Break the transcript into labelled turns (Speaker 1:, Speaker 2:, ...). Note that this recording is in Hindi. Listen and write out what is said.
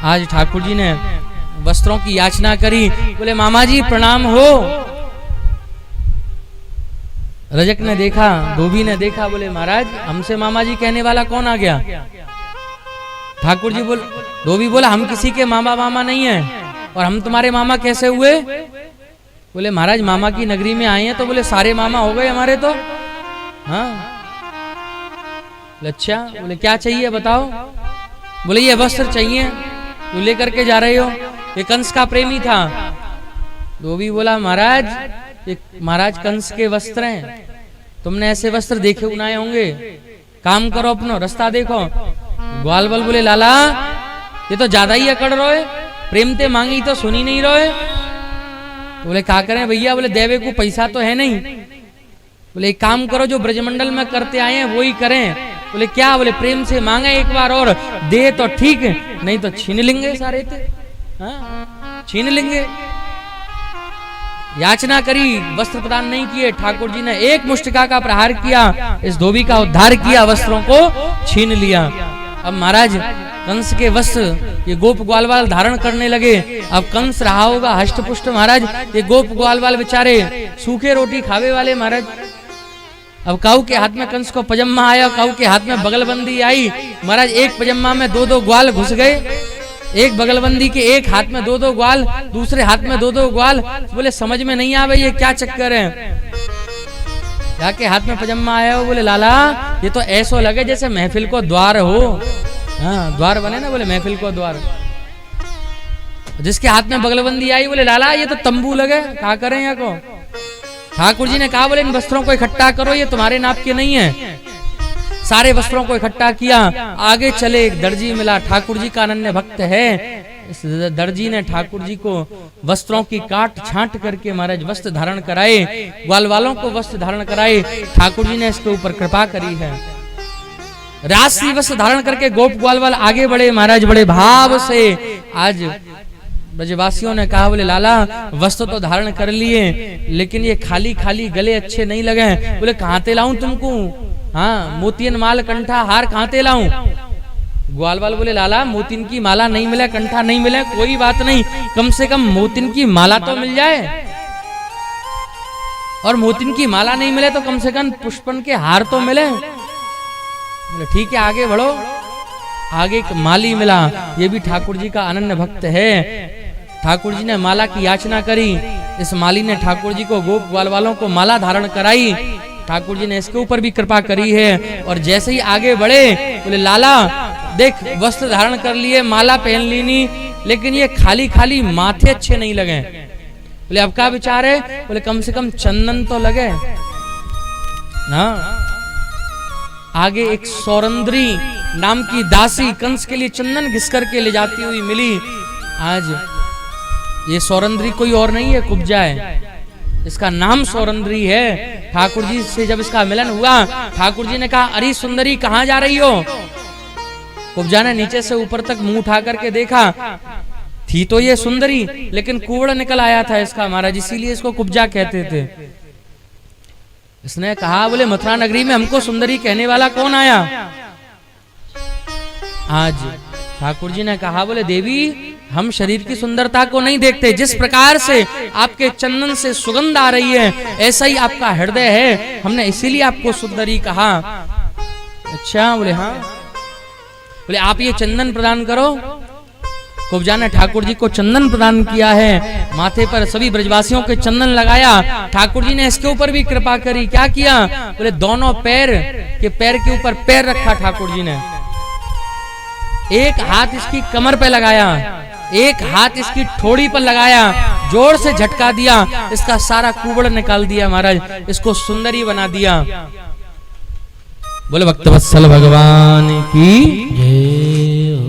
Speaker 1: आज ठाकुर जी ने वस्त्रों की याचना करी। बोले मामा जी प्रणाम हो। रजक ने देखा, धोबी ने देखा, बोले महाराज हमसे मामा जी कहने वाला कौन आ गया? ठाकुर जी धोबी बोला हम किसी के मामा नहीं है, और हम तुम्हारे मामा कैसे हुए? बोले महाराज मामा की नगरी में आए हैं तो बोले सारे मामा हो गए हमारे तो। हाँ अच्छा, बोले क्या चाहिए बताओ? बोले ये वस्त्र चाहिए जो लेकर के जा रहे हो, ये कंस का प्रेमी था। धोबी बोला महाराज कंस के वस्त्र हैं, तुमने ऐसे वस्त्र देखे उनाए होंगे, काम करो अपना रास्ता देखो। ग्वालवाल बोले लाला ये तो ज्यादा ही अकड़ रहे है, प्रेम ते मांगी तो सुनी नहीं रहे। बोले क्या करें भैया? बोले देवे को पैसा तो है नहीं। बोले एक काम करो जो ब्रजमंडल में करते आए हैं वो ही करें। बोले क्या? बोले प्रेम से मांगे एक बार और दे तो ठीक, नहीं तो छीन लेंगे सारे थे। हाँ छीन लेंगे। याचना करी, वस्त्र प्रदान नहीं किए। ठाकुर जी ने एक मुष्टिका का प्रहार किया, इस धोबी का उद्धार किया, वस्त्रों को छीन लिया। अब महाराज कंस के वस्त्र ये गोप ग्वालवाल धारण करने लगे। अब कंस रहा होगा हष्ट पुष्ट महाराज, ये गोप ग्वालवाल बेचारे सूखे रोटी खावे वाले महाराज। अब काऊ के हाथ में कंस को पजम्मा आया, काऊ के हाथ में बगलबंदी आई महाराज। एक पजम्मा में दो ग्वाल घुस गए, एक बगलबंदी के एक हाथ में दो ग्वाल, दूसरे हाथ में दो ग्वाल। बोले समझ में नहीं आवे ये क्या चक्कर है। जाके हाथ में पजम्मा आया हो, बोले लाला ये तो ऐसो लगे जैसे महफिल को द्वार हो। हाँ द्वार बने ना, बोले महफिल को द्वार। जिसके हाथ में बगलबंदी आई बोले लाला ये तो तंबू लगे, क्या करें यहाँ को? ठाकुर जी ने कहा बोले इन वस्त्रों को इकट्ठा करो, ये तुम्हारे नाप के नहीं है। सारे वस्त्रों को इकट्ठा किया, आगे चले। एक दर्जी मिला, ठाकुर जी का अनन्य भक्त है। इस दर्जी ने ठाकुर जी को वस्त्रों की काट छांट करके महाराज वस्त्र धारण कराए, ग्वालवालों को वस्त्र धारण कराए। ठाकुर जी ने इसके ऊपर कृपा करी है। राशि वस्त्र धारण करके गोप ग्वालवाल आगे बढ़े महाराज बड़े भाव से। आज ब्रजवासियों ने कहा बोले लाला वस्त्र तो धारण कर लिए, लेकिन ये खाली खाली गले अच्छे नहीं लगे। बोले कहाँ ते लाऊं तुमको? हाँ मोतियन माल कंठा हार कहाँ ते लाऊं? ग्वालवाल बोले लाला मोतिन की माला नहीं मिले, कंठा नहीं मिले, कोई बात नहीं, कम से कम मोतिन की माला तो मिल जाए। और मोतिन की माला नहीं मिले तो कम से कम पुष्पन के हार तो मिले। बोले ठीक है आगे बढ़ो। आगे एक माली मिला, ये भी ठाकुर जी का अनन्य भक्त है। ठाकुर जी ने माला की याचना करी, इस माली ने ठाकुर जी को गोप ग्वालवालों को माला धारण कराई। ठाकुर जी ने इसके ऊपर भी कृपा करी है। और जैसे ही आगे बढ़े बोले लाला देख वस्त्र धारण कर लिए, माला पहन लीनी, लेकिन ये खाली खाली माथे अच्छे नहीं लगे। बोले अब क्या विचार है? बोले कम से कम चंदन तो लगे ना। आगे एक सौरंद्री नाम की दासी कंस के लिए चंदन घिस करके ले जाती हुई मिली। आज ये सौरंद्री कोई और नहीं है, कुब्जा है, इसका नाम सौरंद्री है। ठाकुर जी से जब इसका मिलन हुआ, ठाकुर जी ने कहा अरे सुंदरी कहाँ जा रही हो? कुब्जा ने नीचे से ऊपर तक मुंह उठा करके देखा, थी तो ये सुंदरी लेकिन कुबड़ निकल आया था इसका महाराज, इसीलिए इसको कुब्जा कहते थे। इसने कहा बोले मथुरा नगरी में हमको सुंदरी कहने वाला कौन आया? आज ठाकुर जी ने कहा बोले देवी हम शरीर की सुंदरता को नहीं देखते, जिस प्रकार से आपके चंदन से सुगंध आ रही है ऐसा ही आपका हृदय है, हमने इसीलिए आपको सुंदरी कहा। अच्छा बोले हाँ। बोले आप ये चंदन प्रदान करो। कुब्जा ने ठाकुर जी को चंदन प्रदान किया है, माथे पर सभी ब्रजवासियों के चंदन लगाया। ठाकुर जी ने इसके ऊपर भी कृपा करी। क्या किया? बोले दोनों पैर के ऊपर पैर रखा ठाकुर जी ने, एक हाथ इसकी कमर पे लगाया, एक हाथ इसकी ठोड़ी पर लगाया, जोर से झटका दिया, इसका सारा कुबड़ निकाल दिया महाराज, इसको सुंदरी बना दिया। बोले भक्तवत्सल भगवान की जय।